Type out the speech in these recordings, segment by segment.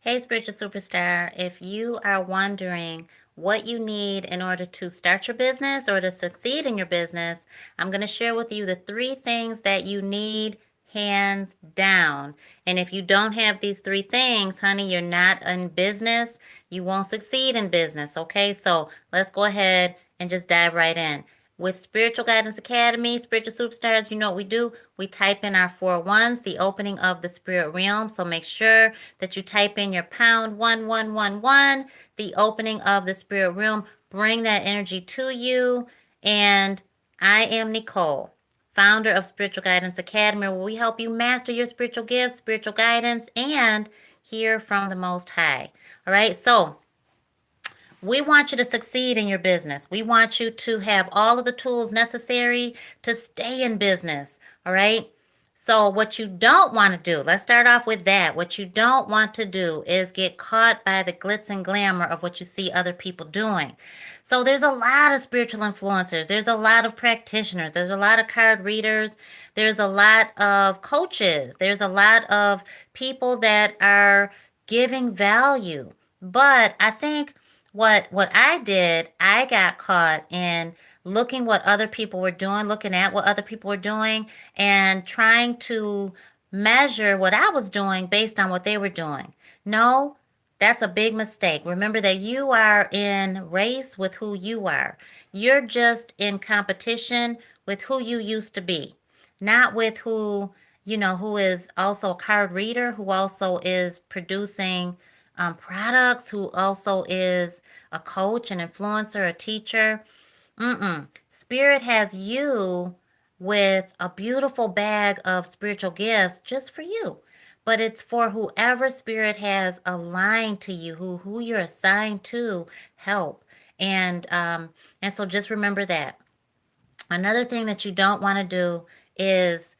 Hey, spiritual superstar, if you are wondering what you need in order to start your business or to succeed in your business, I'm going to share with you the three things that you need hands down. And if you don't have these three things, honey, you're not in business. You won't succeed in business. Okay, so let's go ahead and just dive right in. With Spiritual Guidance Academy, Spiritual Superstars, you know what we do? We type in our 4 1s, the opening of the spirit realm. So make sure that you type in your pound 1111, the opening of the spirit realm. Bring that energy to you. And I am Nicole, founder of Spiritual Guidance Academy, where we help you master your spiritual gifts, spiritual guidance, and hear from the Most High. All right, so we want you to succeed in your business. We want you to have all of the tools necessary to stay in business. All right. So, what you don't want to do, let's start off with that. What you don't want to do is get caught by the glitz and glamour of what you see other people doing. So, there's a lot of spiritual influencers, there's a lot of practitioners, there's a lot of card readers, there's a lot of coaches, there's a lot of people that are giving value. But I think what I did, I got caught in looking what other people were doing, looking at what other people were doing, and trying to measure what I was doing based on what they were doing. No, that's a big mistake. Remember that you are in race with who you are. You're just in competition with who you used to be, not with who is also a card reader, who also is producing products, who also is a coach, an influencer, a teacher. Spirit has you with a beautiful bag of spiritual gifts just for you. But it's for whoever spirit has aligned to you, who you're assigned to help. And so just remember that. Another thing that you don't want to do is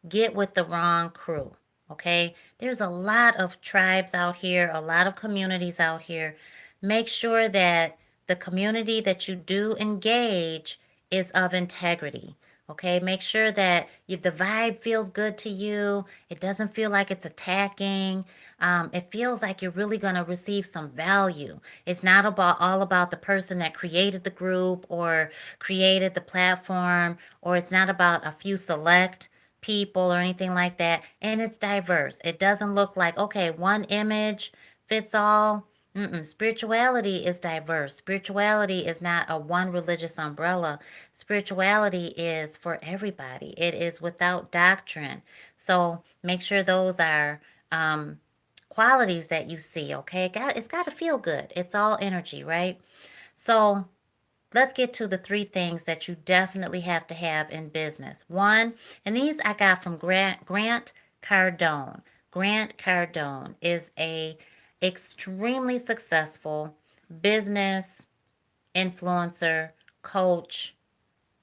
get with the wrong crew. Okay? There's a lot of tribes out here, a lot of communities out here. Make sure that the community that you do engage is of integrity. Okay? Make sure that the vibe feels good to you. It doesn't feel like it's attacking. It feels like you're really going to receive some value. It's not all about the person that created the group or created the platform, or it's not about a few select people or anything like that. And it's diverse. It doesn't look like, okay, one image fits all. Spirituality is diverse. Spirituality is not a one religious umbrella. Spirituality is for everybody. It is without doctrine. So make sure those are qualities that you see. Okay, it's got to feel good. It's all energy, right? So let's get to the three things that you definitely have to have in business. One, and these I got from Grant Cardone. Grant Cardone is a extremely successful business influencer, coach,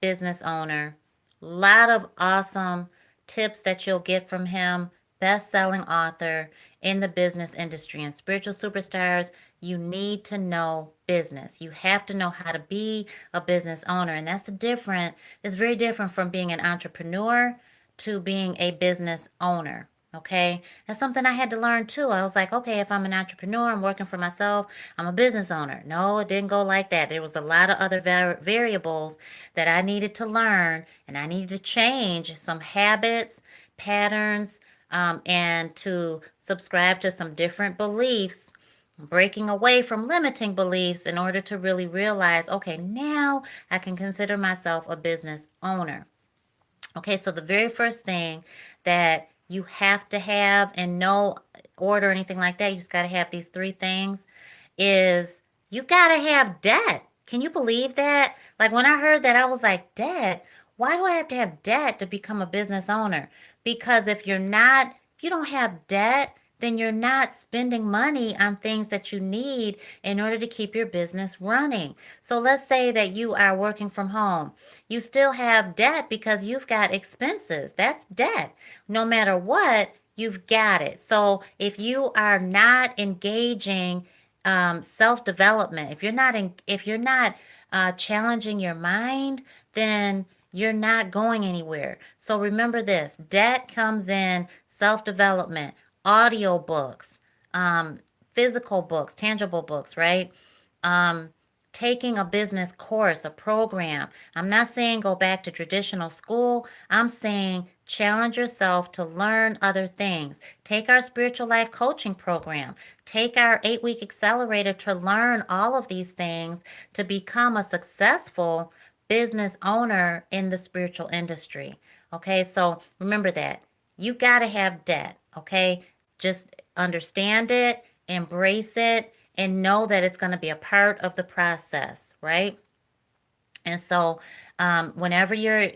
business owner. Lot of awesome tips that you'll get from him. Best-selling author in the business industry. And spiritual superstars, you need to know business. You have to know how to be a business owner. And that's it's very different from being an entrepreneur to being a business owner. Okay, that's something I had to learn too. I was like, okay, if I'm an entrepreneur, I'm working for myself, I'm a business owner. No, it didn't go like that. There was a lot of other variables that I needed to learn, and I needed to change some habits, patterns, and to subscribe to some different beliefs, breaking away from limiting beliefs in order to really realize, okay, now I can consider myself a business owner. Okay, so the very first thing that you have to have, in no order or anything like that, you just got to have these three things, is you got to have debt. Can you believe that? Like when I heard that, I was like, debt? Why do I have to have debt to become a business owner? Because if you don't have debt, then you're not spending money on things that you need in order to keep your business running. So let's say that you are working from home. You still have debt because you've got expenses. That's debt. No matter what, you've got it. So if you are not engaging self-development, if you're not challenging your mind, then you're not going anywhere. So remember this: debt comes in self-development, audiobooks, physical books, tangible books, right? Um, Taking a business course, a program. I'm not saying go back to traditional school. I'm saying challenge yourself to learn other things. Take our spiritual life coaching program. Take our 8-week accelerator to learn all of these things to become a successful business owner in the spiritual industry. Okay, so remember that. You got to have debt. Okay, just understand it, embrace it, and know that it's going to be a part of the process, right? And so, whenever your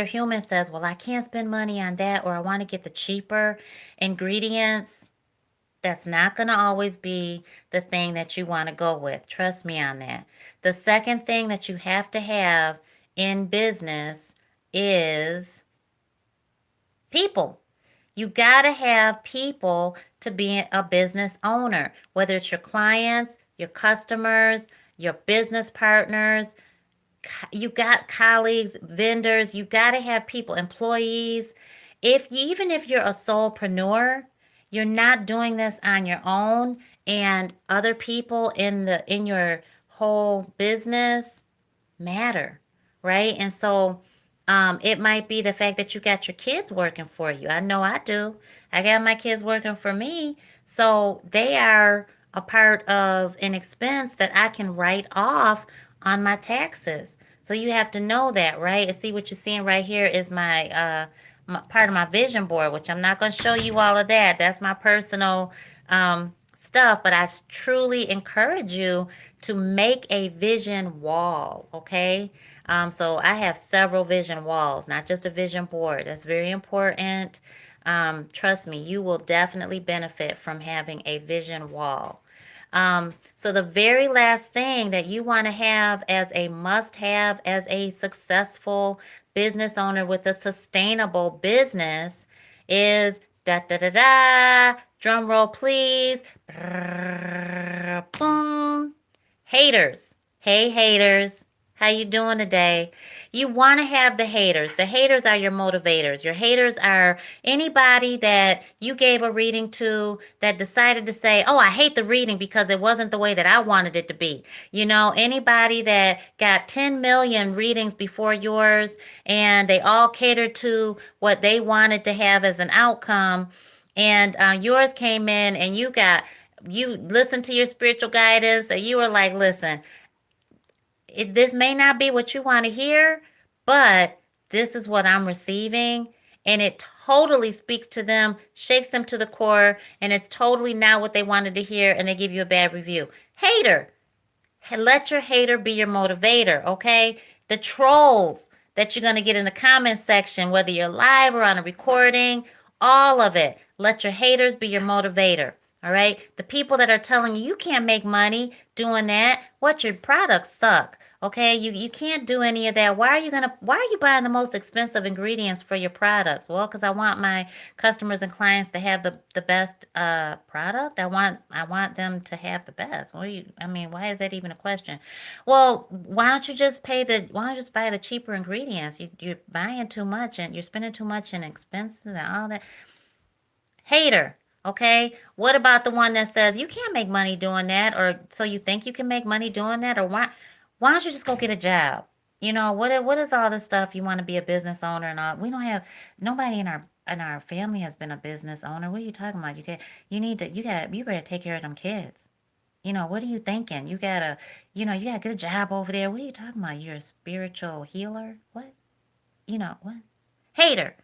human says, "Well, I can't spend money on that," or "I want to get the cheaper ingredients," that's not going to always be the thing that you want to go with. Trust me on that. The second thing that you have to have in business is people. You got to have people to be a business owner, whether it's your clients, your customers, your business partners. You got colleagues, vendors. You got to have people, employees. Even if you're a solopreneur, you're not doing this on your own, and other people in your whole business matter, right? And so it might be the fact that you got your kids working for you. I know I do. I got my kids working for me. So they are a part of an expense that I can write off on my taxes. So you have to know that, right? And see what you're seeing right here is my part of my vision board, which I'm not going to show you all of that. That's my personal stuff, but I truly encourage you to make a vision wall, okay? So I have several vision walls, not just a vision board. That's very important. Trust me, you will definitely benefit from having a vision wall. So the very last thing that you want to have as a must have as a successful business owner with a sustainable business is da da da da. Drum roll, please. Boom. Haters. Hey, haters. How you doing today? You want to have the haters. The haters are your motivators. Your haters are anybody that you gave a reading to that decided to say, "Oh, I hate the reading because it wasn't the way that I wanted it to be." Anybody that got 10 million readings before yours and they all catered to what they wanted to have as an outcome, and yours came in and you listened to your spiritual guidance and you were like, "Listen, this may not be what you want to hear, but this is what I'm receiving." And it totally speaks to them, shakes them to the core, and it's totally not what they wanted to hear, and they give you a bad review. Hater. Let your hater be your motivator, okay? The trolls that you're going to get in the comments section, whether you're live or on a recording, all of it. Let your haters be your motivator. All right. The people that are telling you can't make money doing that, what your products suck. Okay, you can't do any of that. Why are you buying the most expensive ingredients for your products? Well, because I want my customers and clients to have the best product. I want them to have the best. Why is that even a question? Well, why don't you just buy the cheaper ingredients? You're buying too much and you're spending too much in expenses and all that. Hater. Okay. What about the one that says you can't make money doing that, or so you think you can make money doing that, or why don't you just go get a job? What is all this stuff? You want to be a business owner and all? We don't have nobody in our family has been a business owner. What are you talking about? You better take care of them kids. What are you thinking? You gotta get a job over there. What are you talking about? You're a spiritual healer? What? What? Hater.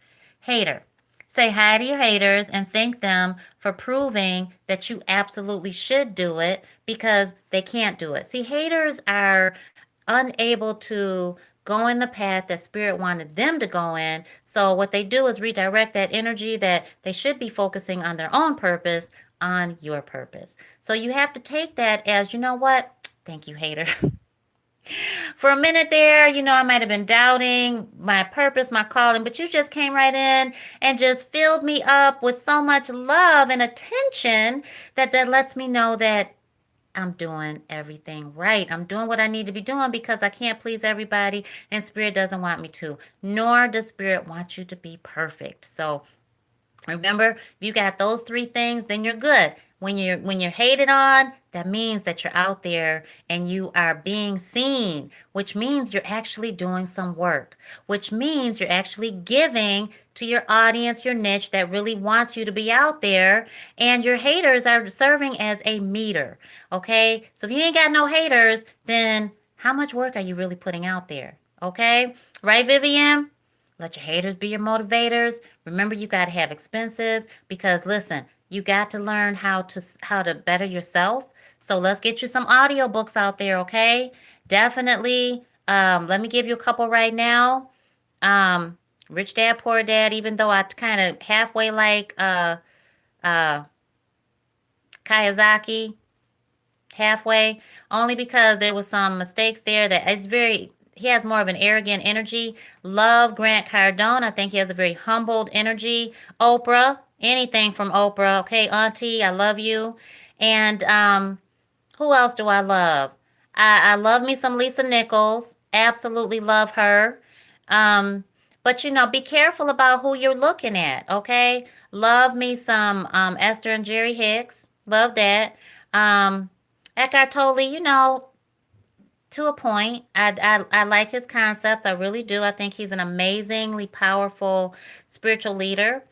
Hater. Say hi to your haters and thank them for proving that you absolutely should do it because they can't do it. See, haters are unable to go in the path that spirit wanted them to go in. So what they do is redirect that energy that they should be focusing on their own purpose on your purpose. So you have to take that as, you know what? Thank you, hater. For a minute there, I might have been doubting my purpose, my calling, but you just came right in and just filled me up with so much love and attention that lets me know that I'm doing everything right. I'm doing what I need to be doing because I can't please everybody, and Spirit doesn't want me to, nor does Spirit want you to be perfect. So Remember, if you got those three things, then you're good. When you're hated on, that means that you're out there and you are being seen, which means you're actually doing some work, which means you're actually giving to your audience, your niche that really wants you to be out there, and your haters are serving as a meter. Okay? So if you ain't got no haters, then how much work are you really putting out there? Okay? Right, Vivian? Let your haters be your motivators. Remember, you got to have expenses because listen, you got to learn how to better yourself. So let's get you some audiobooks out there, okay? Definitely. Let me give you a couple right now. Um, Rich Dad Poor Dad. Even though I kind of halfway like uh Kiyosaki, halfway, only because there was some mistakes there that it's very he has more of an arrogant energy. Love Grant Cardone. I think he has a very humbled energy. Oprah, anything from Oprah. Okay, Auntie, I love you. And who else do I love? I love me some Lisa Nichols. Absolutely love her. Um, but be careful about who you're looking at. Okay, love me some Esther and Jerry Hicks. Love that. Um, Eckhart Tolle, to a point. I like his concepts. I really do. I think he's an amazingly powerful spiritual leader.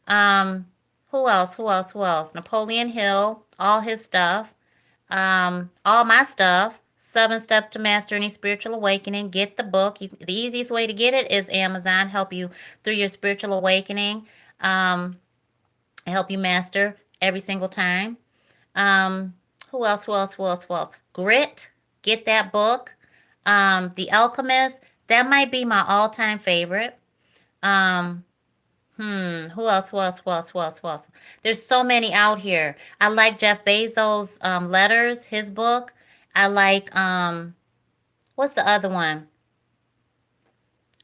Um, who else? Who else? Who else? Napoleon Hill, all his stuff, all my stuff. 7 Steps to Master Any Spiritual Awakening. Get the book. The easiest way to get it is Amazon. Help you through your spiritual awakening. Um, Help you master every single time. Um, who else? Who else? Who else? Who else? Grit. Get that book. The Alchemist. That might be my all-time favorite. Um, Who else? Who else? Who else? Who else? Who else? There's so many out here. I like Jeff Bezos' letters, his book. I like what's the other one?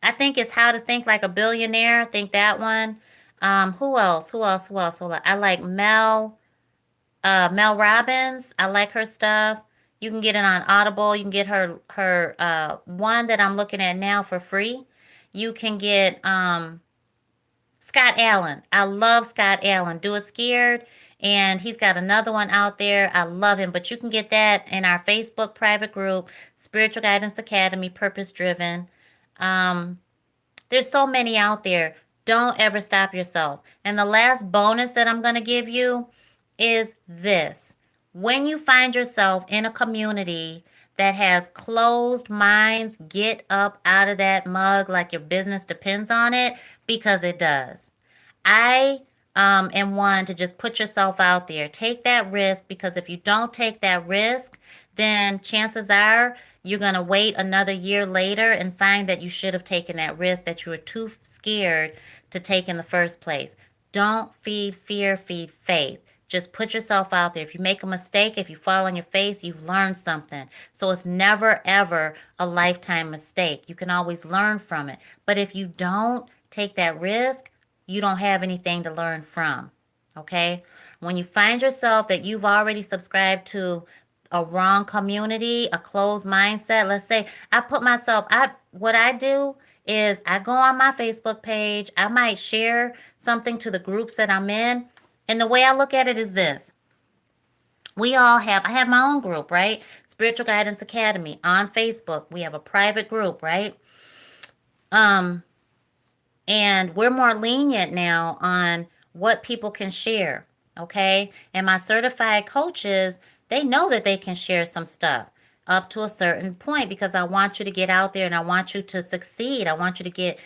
I think it's How to Think Like a Billionaire. I think that one. Who else? Who else? Who else? Who else? I like Mel Robbins. I like her stuff. You can get it on Audible. You can get her one that I'm looking at now for free. You can get Scott Allen. I love Scott Allen. Do It Scared. And he's got another one out there. I love him. But you can get that in our Facebook private group, Spiritual Guidance Academy, Purpose Driven. Um, there's so many out there. Don't ever stop yourself. And the last bonus that I'm going to give you is this. When you find yourself in a community that has closed minds, get up out of that mug like your business depends on it, because it does. I am one to just put yourself out there. Take that risk, because if you don't take that risk, then chances are you're going to wait another year later and find that you should have taken that risk that you were too scared to take in the first place. Don't feed fear, feed faith. Just put yourself out there. If you make a mistake, if you fall on your face, you've learned something. So it's never, ever a lifetime mistake. You can always learn from it. But if you don't take that risk, you don't have anything to learn from. Okay? When you find yourself that you've already subscribed to a wrong community, a closed mindset, let's say what I do is I go on my Facebook page, I might share something to the groups that I'm in. And the way I look at it is this. I have my own group, right? Spiritual Guidance Academy on Facebook. We have a private group, right? Um, and we're more lenient now on what people can share, okay? And my certified coaches, they know that they can share some stuff up to a certain point, because I want you to get out there and I want you to succeed. I want you to get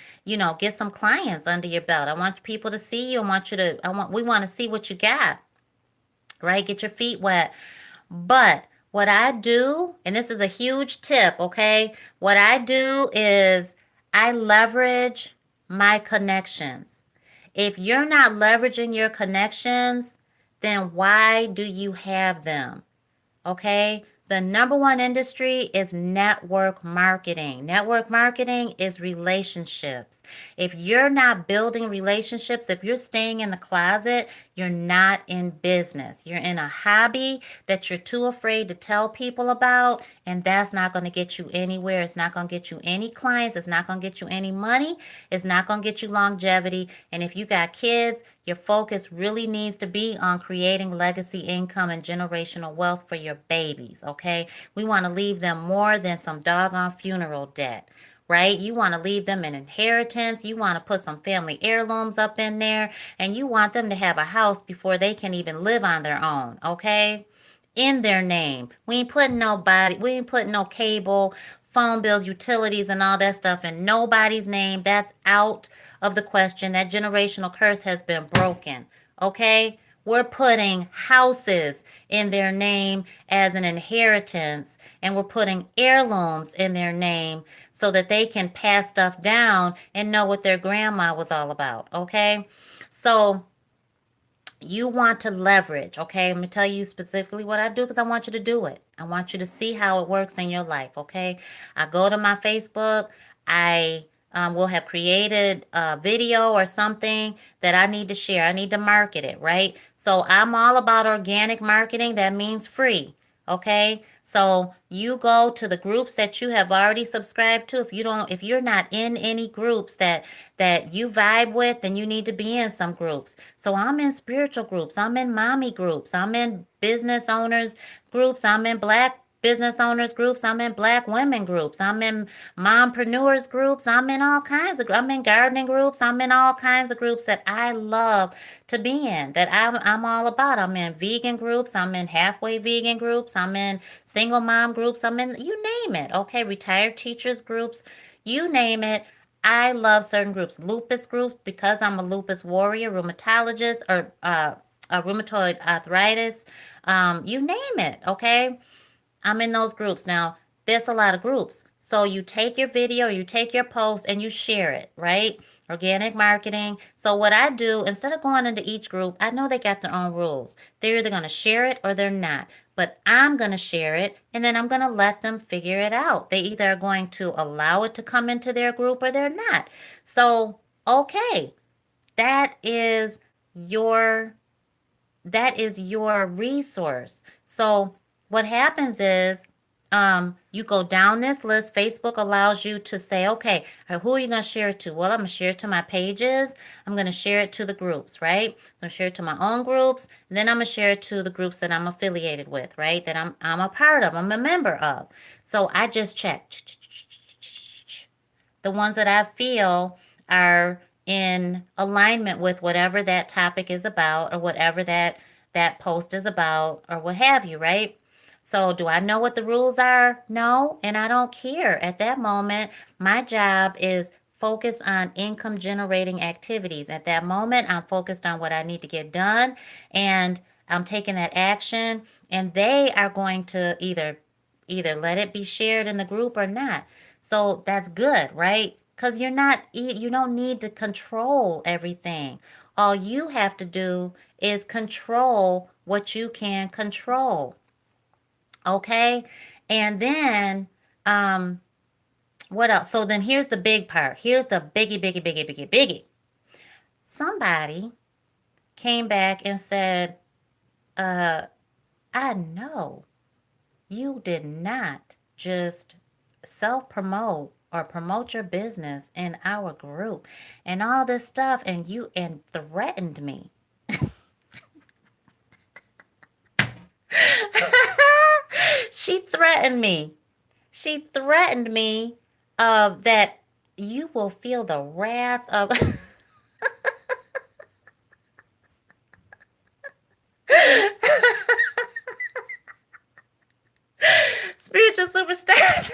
some clients under your belt. I want people to see you. We want to see what you got, right? Get your feet wet. But what I do, and this is a huge tip, okay? What I do is I leverage my connections. If you're not leveraging your connections, then why do you have them? Okay? The number one industry is network marketing. Network marketing is relationships. If you're not building relationships, if you're staying in the closet, You're not in business. You're in a hobby that you're too afraid to tell people about, and that's not going to get you anywhere. It's not going to get you any clients. It's not going to get you any money. It's not going to get you longevity. And if you got kids, your focus really needs to be on creating legacy income and generational wealth for your babies, okay? We want to leave them more than some doggone funeral debt, right? You want to leave them an inheritance. You want to put some family heirlooms up in there, and you want them to have a house before they can even live on their own, okay? In their name. We ain't putting no cable, phone bills, utilities, and all that stuff in nobody's name. That's out of the question. That generational curse has been broken, okay? We're putting houses in their name as an inheritance, and we're putting heirlooms in their name so that they can pass stuff down and know what their grandma was all about, okay? So you want to leverage, okay? I'm gonna tell you specifically what I do because I want you to do it. I want you to see how it works in your life, okay? I go to my Facebook, I will have created a video or something that I need to share. I need to market it, right? So I'm all about organic marketing. That means free. Okay, so you go to the groups that you have already subscribed to. If you're not in any groups that you vibe with, then you need to be in some groups. So I'm in spiritual groups, I'm in mommy groups, I'm in business owners groups, I'm in black business owners groups, I'm in black women groups, I'm in mompreneurs groups, I'm in gardening groups, I'm in all kinds of groups that I love to be in, that I'm all about. I'm in vegan groups, I'm in halfway vegan groups, I'm in single mom groups, I'm in, you name it, okay, retired teachers groups, you name it. I love certain groups, lupus groups, because I'm a lupus warrior, rheumatologist, or a rheumatoid arthritis, you name it, okay? I'm in those groups. Now, there's a lot of groups. So you take your video, you take your post, and you share it, right? Organic marketing. So what I do, instead of going into each group, I know they got their own rules. They're either going to share it or they're not. But I'm going to share it, and then I'm going to let them figure it out. They either are going to allow it to come into their group or they're not. So, okay, that is your that is your resource. So what happens is you go down this list. Facebook allows you to say, okay, who are you going to share it to? Well, I'm going to share it to my pages. I'm going to share it to the groups, right? So I'm going to share it to my own groups. And then I'm going to share it to the groups that I'm affiliated with, right? That I'm a part of, I'm a member of. So I just check the ones that I feel are in alignment with whatever that topic is about or whatever that post is about or what have you, right? So do I know what the rules are? No, and I don't care at that moment. My job is focus on income generating activities. At that moment, I'm focused on what I need to get done and I'm taking that action, and they are going to either let it be shared in the group or not. So that's good, right? Because you don't need to control everything. All you have to do is control what you can control. Okay? And then, um, what else? So then here's the big part. Here's the biggie. Somebody came back and said, uh, I know you did not just self promote or promote your business in our group and all this stuff and threatened me. She threatened me. She threatened me that you will feel the wrath of spiritual superstars.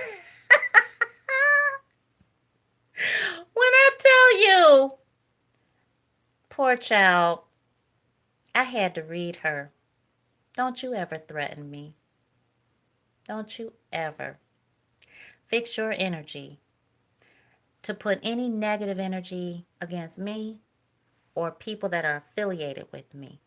When I tell you, poor child, I had to read her. Don't you ever threaten me. Don't you ever. Fix your energy to put any negative energy against me or people that are affiliated with me.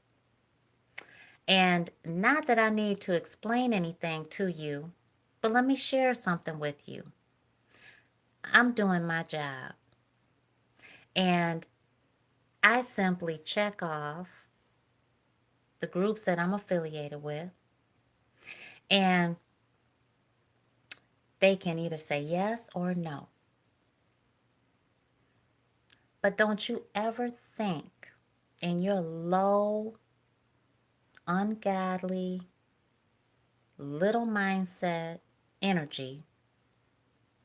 And not that I need to explain anything to you, but let me share something with you. I'm doing my job, and I simply check off the groups that I'm affiliated with, and they can either say yes or no. But don't you ever think in your low, ungodly, little mindset energy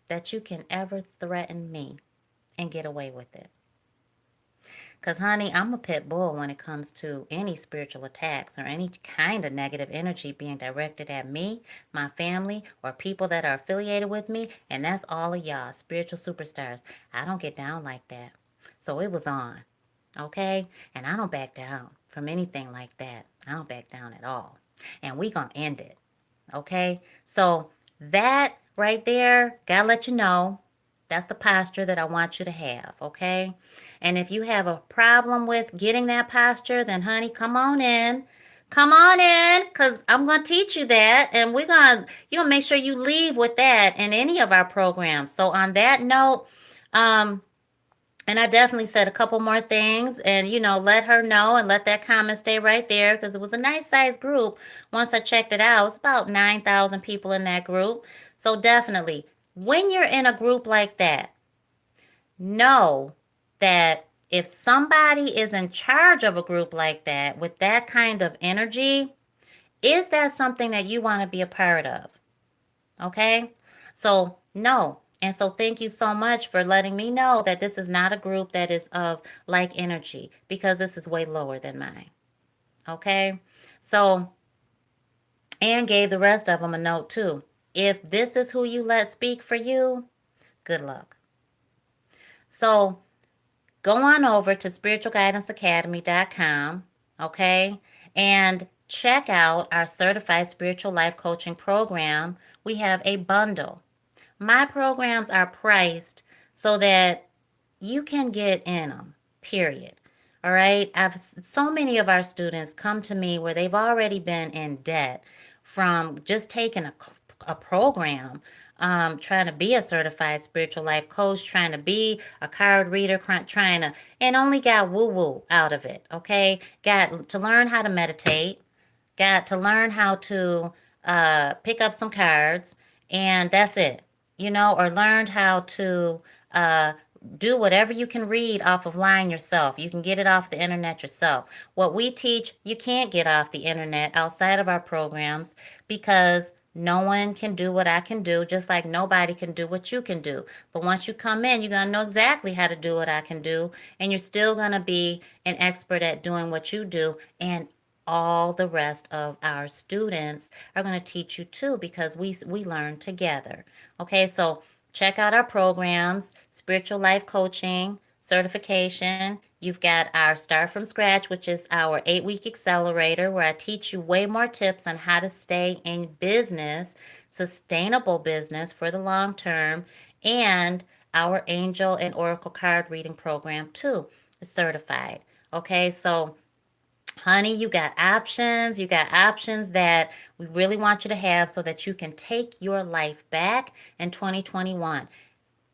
that you can ever threaten me and get away with it. Because, honey, I'm a pit bull when it comes to any spiritual attacks or any kind of negative energy being directed at me, my family, or people that are affiliated with me. And that's all of y'all, spiritual superstars. I don't get down like that. So it was on, okay? And I don't back down from anything like that. I don't back down at all. And we gonna end it, okay? So that right there, gotta let you know, that's the posture that I want you to have, okay? And if you have a problem with getting that posture, then honey, come on in. Come on in, because I'm going to teach you that. And you're going to make sure you leave with that in any of our programs. So on that note, um, and I definitely said a couple more things and, let her know and let that comment stay right there because it was a nice sized group. Once I checked it out, it's about 9,000 people in that group. So definitely, when you're in a group like that, know that if somebody is in charge of a group like that with that kind of energy, is that something that you want to be a part of? Okay? So, no. And so, thank you so much for letting me know that this is not a group that is of like energy because this is way lower than mine. Okay? So, and gave the rest of them a note too. If this is who you let speak for you, good luck. So, go on over to spiritualguidanceacademy.com, okay, and check out our certified spiritual life coaching program. We have a bundle. My programs are priced so that you can get in them, period. All right. So many of our students come to me where they've already been in debt from just taking a program, trying to be a certified spiritual life coach, trying to be a card reader, and only got woo woo out of it. Okay. Got to learn how to meditate, got to learn how to pick up some cards, and that's it, or learned how to uh, do whatever you can read off of line yourself. You can get it off the internet yourself. What we teach, you can't get off the internet outside of our programs because no one can do what I can do, just like nobody can do what you can do. But once you come in, you're going to know exactly how to do what I can do, and you're still going to be an expert at doing what you do. And all the rest of our students are going to teach you too because we learn together. Okay, so check out our programs, spiritual life coaching, certification. You've got our Start from Scratch, which is our 8-week accelerator where I teach you way more tips on how to stay in business, sustainable business for the long term, and our Angel and Oracle card reading program too, is certified. Okay, so honey, you got options. You got options that we really want you to have so that you can take your life back in 2021.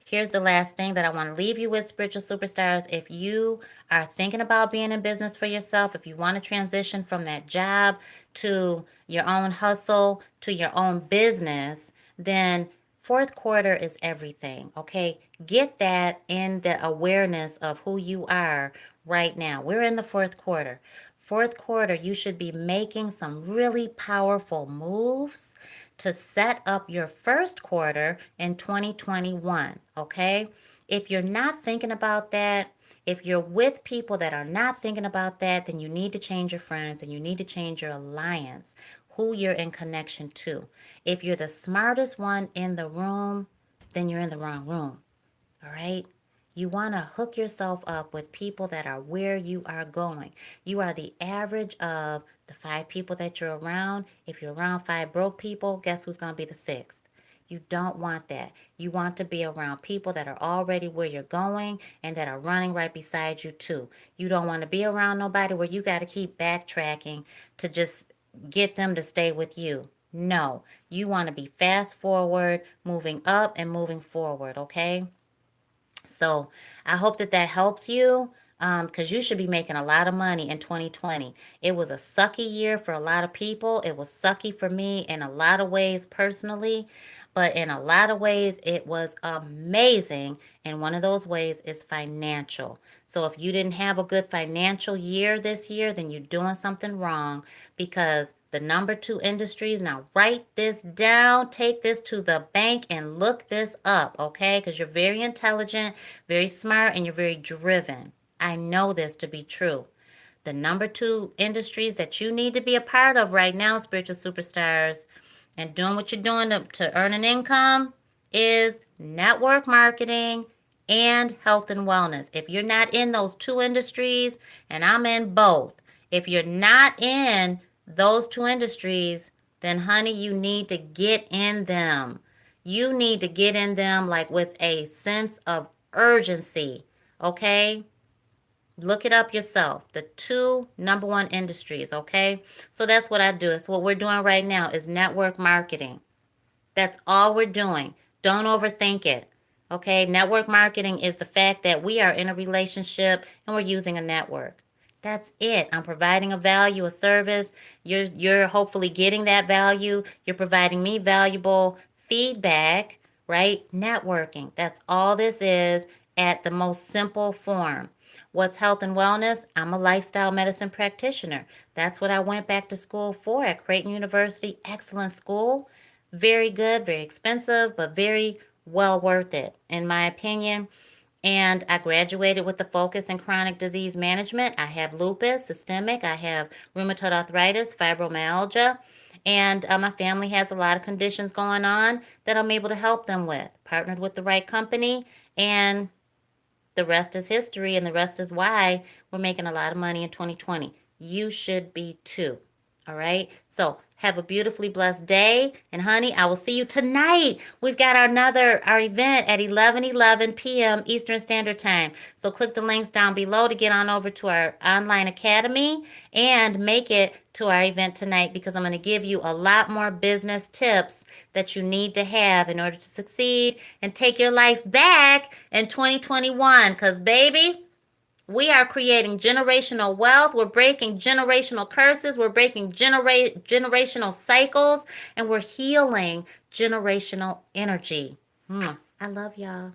Here's the last thing that I want to leave you with, spiritual superstars. If you are thinking about being in business for yourself, if you want to transition from that job to your own hustle, to your own business, then fourth quarter is everything, okay? Get that in the awareness of who you are right now. We're in the fourth quarter. Fourth quarter, you should be making some really powerful moves to set up your first quarter in 2021, okay? If you're not thinking about that, if you're with people that are not thinking about that, then you need to change your friends and you need to change your alliance, who you're in connection to. If you're the smartest one in the room, then you're in the wrong room, all right? You want to hook yourself up with people that are where you are going. You are the average of the 5 people that you're around. If you're around 5 broke people, guess who's going to be the 6th? You don't want that. You want to be around people that are already where you're going and that are running right beside you too. You don't want to be around nobody where you got to keep backtracking to just get them to stay with you. No, you want to be fast forward, moving up and moving forward, okay? So I hope that helps you. because you should be making a lot of money in 2020. It was a sucky year for a lot of people. It was sucky for me in a lot of ways personally, but in a lot of ways, it was amazing. And one of those ways is financial. So if you didn't have a good financial year this year, then you're doing something wrong because the number two industries, now write this down, take this to the bank and look this up, okay? Because you're very intelligent, very smart, and you're very driven. I know this to be true. The number two industries that you need to be a part of right now, spiritual superstars, and doing what you're doing to earn an income is network marketing and health and wellness. If you're not in those two industries, and I'm in both, if you're not in those two industries, then honey, you need to get in them. You need to get in them like with a sense of urgency, okay? Look it up yourself. The two number one industries, okay? So that's what I do. So what we're doing right now is network marketing. That's all we're doing. Don't overthink it. Okay? Network marketing is the fact that we are in a relationship and we're using a network. That's it. I'm providing a value, a service. You're hopefully getting that value. You're providing me valuable feedback, right? Networking. That's all this is at the most simple form. What's health and wellness? I'm a lifestyle medicine practitioner. That's what I went back to school for at Creighton University. Excellent school. Very good, very expensive, but very well worth it, in my opinion. And I graduated with a focus in chronic disease management. I have lupus, systemic, I have rheumatoid arthritis, fibromyalgia, and my family has a lot of conditions going on that I'm able to help them with. Partnered with the right company, and the rest is history, and the rest is why we're making a lot of money in 2020. You should be too. All right. So have a beautifully blessed day. And honey, I will see you tonight. We've got our event at 11:11 p.m. Eastern Standard Time. So click the links down below to get on over to our online academy and make it to our event tonight because I'm going to give you a lot more business tips that you need to have in order to succeed and take your life back in 2021. Because, baby, we are creating generational wealth. We're breaking generational curses. We're breaking generational cycles. And we're healing generational energy. I love y'all.